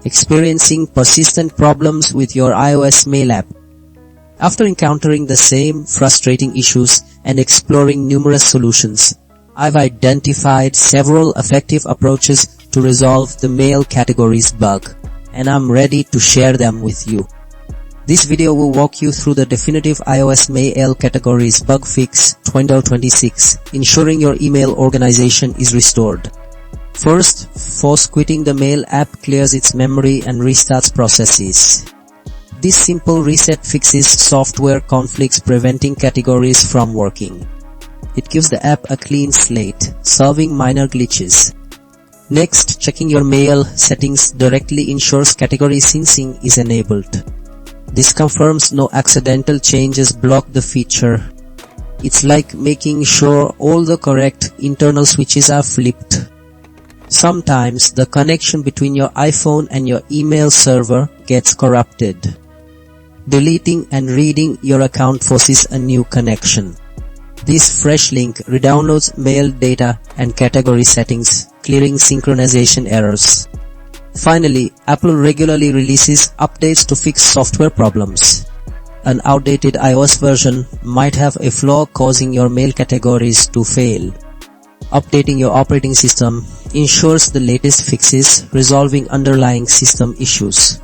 Experiencing persistent problems with your iOS mail app? After encountering the same frustrating issues and exploring numerous solutions, I've identified several effective approaches to resolve the mail categories bug, and I'm ready to share them with you. This video will walk you through the definitive iOS mail categories bug fix 2026, ensuring your email organization is restored. First, force quitting the mail app clears its memory and restarts processes. This simple reset fixes software conflicts, preventing categories from working. It gives the app a clean slate, solving minor glitches. Next, checking your mail settings directly ensures category syncing is enabled. This confirms no accidental changes block the feature. It's like making sure all the correct internal switches are flipped. Sometimes the connection between your iPhone and your email server gets corrupted. Deleting and reading your account forces a new connection. This fresh link redownloads mail data and category settings, clearing synchronization errors. Finally, Apple regularly releases updates to fix software problems. An outdated iOS version might have a flaw causing your mail categories to fail. Updating your operating system ensures the latest fixes, resolving underlying system issues.